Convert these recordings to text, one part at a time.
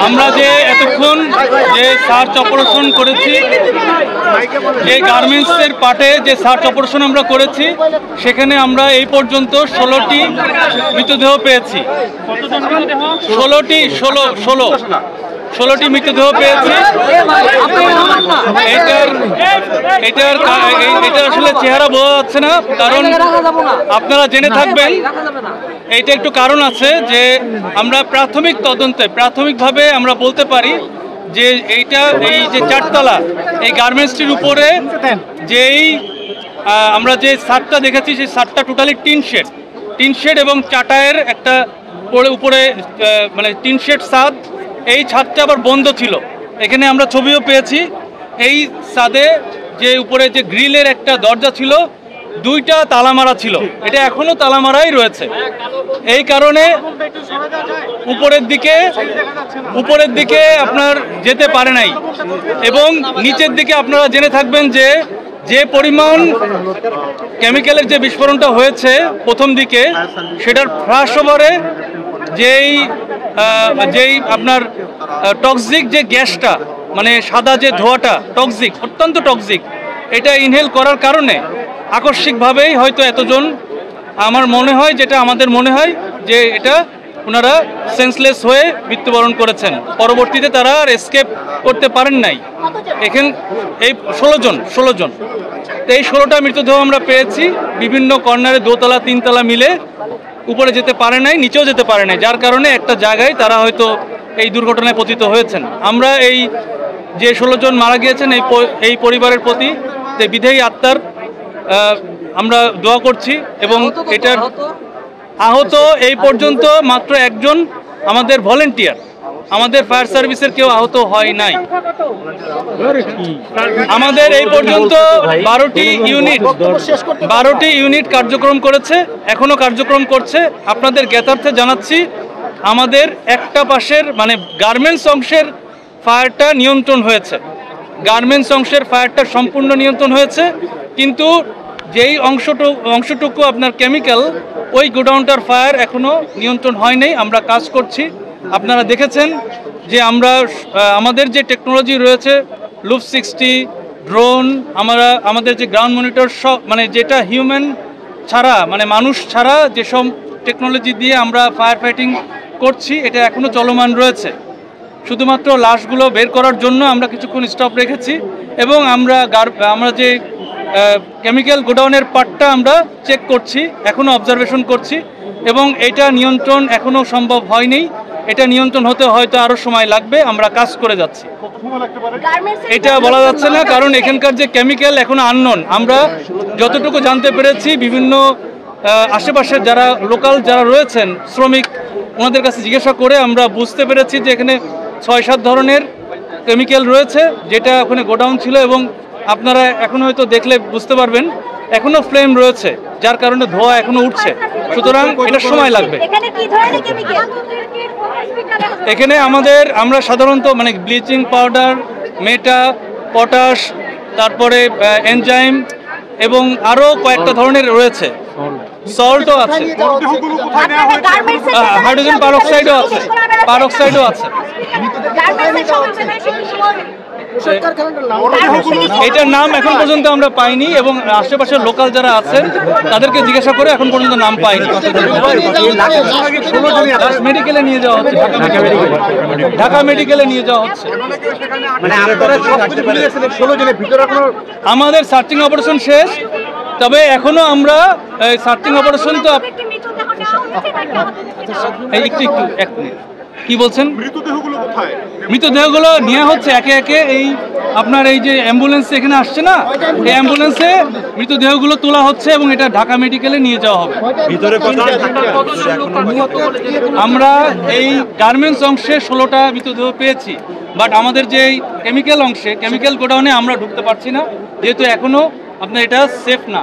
আমরা যে এতক্ষণ যে সার্চ অপারেশন করেছি, যে গার্মেন্টসের পার্টে যে সার্চ অপারেশন আমরা করেছি, সেখানে আমরা এই পর্যন্ত 16টি মৃতদেহ পেয়েছি। 16টি মৃতদেহ পেয়েছি। এটা আসলে চেহারা বোঝা যাচ্ছে না, কারণ আপনারা জেনে থাকবেন এইটা একটু কারণ আছে যে আমরা প্রাথমিকভাবে আমরা বলতে পারি যে এই যে 4তলা এই গার্মেন্টসটির উপরে যেই আমরা যে ছাদটা দেখেছি, সেই ছাদটা টোটালি টিন শেড এবং চাটায়ের একটা উপরে মানে টিন শেড ছাদ। এই ছাদটা আবার বন্ধ ছিল। এখানে আমরা ছবিও পেয়েছি। এই ছাদে যে উপরে যে গ্রিলের একটা দরজা ছিল, 2টা তালা মারা ছিল। এটা এখনো তালা মারাই রয়েছে। এই কারণে উপরের দিকে আপনার যেতে পারে নাই। এবং নিচের দিকে আপনারা জেনে থাকবেন যে পরিমাণ কেমিক্যালের যে বিস্ফোরণটা হয়েছে প্রথম দিকে, সেটার ফ্ল্যাশ ওভারে যেই আপনার টক্সিক যে গ্যাসটা, মানে সাদা যে ধোঁয়াটা টক্সিক, অত্যন্ত টক্সিক, এটা ইনহেল করার কারণে আকস্মিকভাবেই হয়তো এতজন, আমার মনে হয়, যেটা আমাদের মনে হয় যে এটা ওনারা সেন্সলেস হয়ে মৃত্যুবরণ করেছেন। পরবর্তীতে তারা আর এসকেপ করতে পারেন নাই। এখানে এই 16 জন তো এই 16টা মৃতদেহ আমরা পেয়েছি। বিভিন্ন কর্নারে 2তলা 3তলা মিলে উপরে যেতে পারে নাই, নিচেও যেতে পারে নাই, যার কারণে একটা জায়গায় তারা হয়তো এই দুর্ঘটনায় পতিত হয়েছেন। আমরা এই যে 16 জন মারা গিয়েছেন এই পরিবারের প্রতি বিধেয়ী আত্মার আমরা দোয়া করছি। এবং এটার আহত এই পর্যন্ত মাত্র একজন আমাদের ভলেন্টিয়ার, আমাদের ফায়ার সার্ভিসের কেউ আহত হয় নাই। আমাদের এই পর্যন্ত 12টি ইউনিট কার্যক্রম করেছে, এখনো কার্যক্রম করছে। আপনাদের জ্ঞাতার্থে জানাচ্ছি, আমাদের একটা পাশের মানে গার্মেন্টস অংশের ফায়ারটা নিয়ন্ত্রণ হয়েছে, সম্পূর্ণ নিয়ন্ত্রণ হয়েছে। কিন্তু যেই অংশটুকু আপনার কেমিক্যাল, ওই গোডাউনটার ফায়ার এখনো নিয়ন্ত্রণ হয় নাই। আমরা কাজ করছি। আপনারা দেখেছেন যে আমাদের যে টেকনোলজি রয়েছে, লুপ 60, ড্রোন, আমাদের যে গ্রাউন্ড মনিটর, সব মানে যেটা হিউম্যান ছাড়া, মানে মানুষ ছাড়া যেসব টেকনোলজি দিয়ে আমরা ফায়ার ফাইটিং করছি, এটা এখনো চলমান রয়েছে। শুধুমাত্র লাশগুলো বের করার জন্য আমরা কিছুক্ষণ স্টপ রেখেছি। এবং আমরা যে কেমিক্যাল গোডাউনের পার্টটা আমরা চেক করছি, এখনো অবজারভেশন করছি। এবং এটা নিয়ন্ত্রণ এখনো সম্ভব হয়নি। এটা নিয়ন্ত্রণ হতে হয়তো আরও সময় লাগবে। আমরা কাজ করে যাচ্ছি, এটা বলা যাচ্ছে না, কারণ এখানকার যে কেমিক্যাল এখনো আননোন। আমরা যতটুকু জানতে পেরেছি, বিভিন্ন আশেপাশের যারা লোকাল যারা রয়েছেন শ্রমিক, ওনাদের কাছে জিজ্ঞাসা করে আমরা বুঝতে পেরেছি যে এখানে 6-7 ধরনের কেমিক্যাল রয়েছে, যেটা ওখানে গোডাউন ছিল। এবং আপনারা এখন হয়তো দেখলে বুঝতে পারবেন এখনো ফ্লেম রয়েছে, যার কারণে ধোঁয়া এখনো উঠছে। সুতরাং এটা সময় লাগবে। এখানে আমরা সাধারণত মানে ব্লিচিং পাউডার, মেটা, পটাশ, তারপরে এনজাইম এবং আরও কয়েকটা ধরনের রয়েছে, সল্টও আছে, হাইড্রোজেন পারক্সাইডও আছে। এটার নাম এখন পর্যন্ত আমরা পাইনি, এবং আশেপাশের লোকাল যারা আছেন তাদেরকে জিজ্ঞাসা করে এখন পর্যন্ত নাম পাইনি। মেডিকেলে নিয়ে যাওয়া হচ্ছে, ঢাকা মেডিকেলে নিয়ে যাওয়া হচ্ছে। আমাদের সার্চিং অপারেশন শেষ, তবে এখনো আমরা সার্চিং অপারেশন তো একটু 1 মিনিট কি বলছেন? মৃতদেহগুলো নেওয়া হচ্ছে একে একে। এই আপনার এই যে অ্যাম্বুলেন্স এখানে আসছে না, এই অ্যাম্বুলেন্সে মৃতদেহগুলো তোলা হচ্ছে এবং এটা ঢাকা মেডিকেলে নিয়ে যাওয়া হবে। আমরা এই গার্মেন্টস অংশে 16টা মৃতদেহ পেয়েছি, বাট আমাদের যে কেমিক্যাল অংশে, কেমিক্যাল গোডাউনে আমরা ঢুকতে পারছি না, যেহেতু এখনো আপনার এটা সেফ না।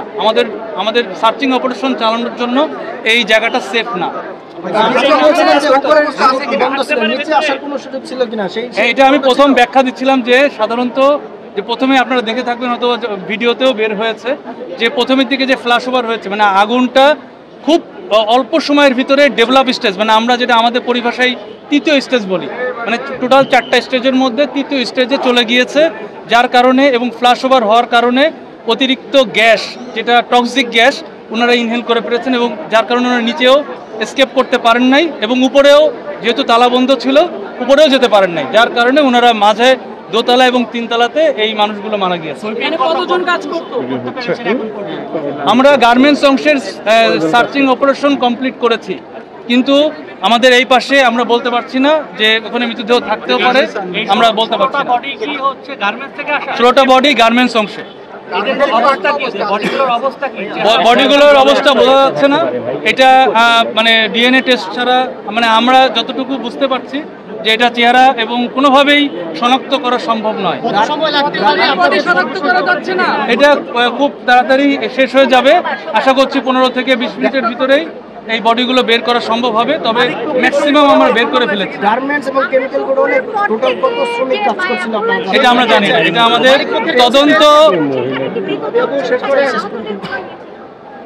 আমাদের সার্চিং অপারেশন চালানোর জন্য এই জায়গাটা সেফ না। এটা আমি প্রথম ব্যাখ্যা দিচ্ছিলাম যে সাধারণত যে প্রথমে আপনারা দেখে থাকবেন, অথবা ভিডিওতেও বের হয়েছে, যে প্রথমের দিকে যে ফ্ল্যাশ ওভার হয়েছে, মানে আগুনটা খুব অল্প সময়ের ভিতরে ডেভেলপ স্টেজ, মানে আমরা যেটা আমাদের পরিভাষায় তৃতীয় স্টেজ বলি, মানে টোটাল 4টা স্টেজের মধ্যে তৃতীয় স্টেজে চলে গিয়েছে, যার কারণে এবং ফ্লাশ ওভার হওয়ার কারণে অতিরিক্ত গ্যাস, যেটা টক্সিক গ্যাস, ওনারা ইনহেল করে ফেলেছেন এবং যার কারণে ওনারা নিচেও এসকেপ করতে পারেন নাই এবং উপরেও যেহেতু তালাবন্ধ ছিল উপরেও যেতে পারেন নাই, যার কারণে ওনারা মাঝে দোতলা এবং 3তলাতে এই মানুষগুলো মারা গিয়েছে। আমরা গার্মেন্টস অংশের সার্চিং অপারেশন কমপ্লিট করেছি, কিন্তু আমাদের এই পাশে আমরা বলতে পারছি না যে ওখানে মৃতদেহ থাকতেও পারে, আমরা বলতে পারছি না। 16টা বডি গার্মেন্টস অংশে। বডিগুলোর অবস্থা বোঝা যাচ্ছে না, এটা মানে ডিএনএ টেস্ট ছাড়া, মানে আমরা যতটুকু বুঝতে পারছি যে এটা চেহারা এবং কোনোভাবেই শনাক্ত করা সম্ভব নয়। এটা খুব তাড়াতাড়ি শেষ হয়ে যাবে, আশা করছি 15 থেকে 20 মিনিটের ভিতরেই এই বডিগুলো বের করা সম্ভব হবে, তবে ম্যাক্সিমাম আমরা বের করে ফেলেছি। গার্মেন্টস এবং কেমিক্যাল গোডাউনে টোটাল কত শ্রমিক কাজ করছিল আপনারা? এটা আমরা জানি না, এটা আমাদের তদন্ত।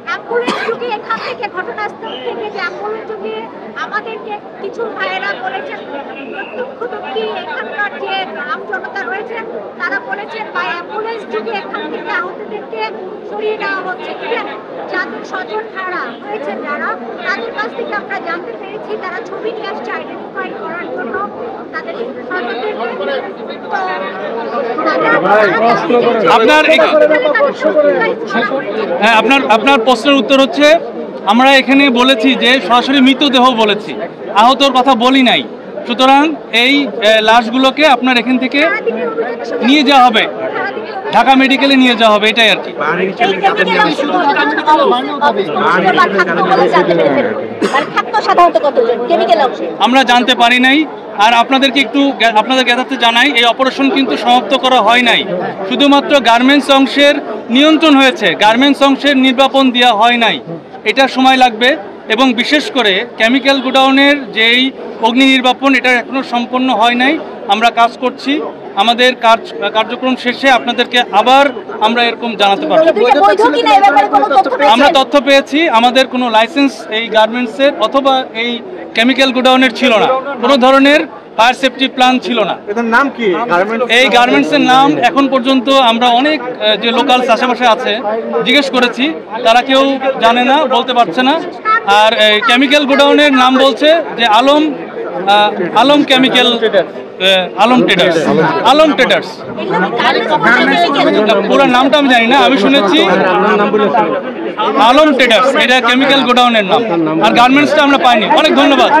অ্যাম্বুলেন্স যুগে এখান থেকে ঘটনাস্থল থেকে যে অ্যাম্বুলেন্স যুগে আমাদেরকে কিছু ভাইয়েরা বলেছেন, প্রত্যক্ষদর্শী এখানকার যে গ্রাম জনতা রয়েছেন তারা বলেছেন বা অ্যাম্বুলেন্স যুগে এখান থেকে আহতদেরকে সরিয়ে নেওয়া হচ্ছে, ঠিক আছে? যাদের স্বজন হারা হয়েছেন যারা, তাদের কাছ থেকে আমরা জানতে পেরেছি তারা ছবি নিয়ে আসছে আইডেন্টিফাই করার জন্য তাদের আপনার প্রশ্নের উত্তর হচ্ছে আমরা এখানে বলেছি যে সরাসরি মৃতদেহ বলেছি, আহতর কথা বলি নাই। সুতরাং এই লাশগুলোকে আপনার এখান থেকে নিয়ে যাওয়া হবে, ঢাকা মেডিকেলে নিয়ে যাওয়া হবে, এটাই আর কি। আমরা জানতে পারি নাই, আর আপনাদেরকে একটু আপনাদের জ্ঞাতার্থে জানাই, এই অপারেশন কিন্তু সমাপ্ত করা হয় নাই, শুধুমাত্র গার্মেন্টস অংশের নিয়ন্ত্রণ হয়েছে, গার্মেন্টস অংশের নির্বাপন দেওয়া হয় নাই, এটা সময় লাগবে। এবং বিশেষ করে কেমিক্যাল গোডাউনের যেই অগ্নি নির্বাপন, এটা এখনও সম্পন্ন হয় নাই, আমরা কাজ করছি, আমাদের কার্যক্রম শেষে আপনাদেরকে আবার আমরা এরকম জানাতে পারব। আমরা তথ্য পেয়েছি আমাদের কোনো লাইসেন্স এই গার্মেন্টসের অথবা এই কেমিক্যাল গোডাউনের ছিল না, কোনো ধরনের ফায়ার সেফটি প্ল্যান ছিল না। নাম কি এই গার্মেন্টসের নাম এখন পর্যন্ত আমরা অনেক যে লোকাল আশেপাশে আছে জিজ্ঞেস করেছি, তারা কেউ জানে না, বলতে পারছে না। আর কেমিক্যাল গোডাউনের নাম বলছে যে আলম কেমিক্যাল, আলম ট্রেডার্স। পুরো নামটা আমি জানি না, আমি শুনেছি আলম ট্রেডার্স, এটা কেমিক্যাল গোডাউনের নাম, আর গার্মেন্টসটা আমরা পাইনি। অনেক ধন্যবাদ।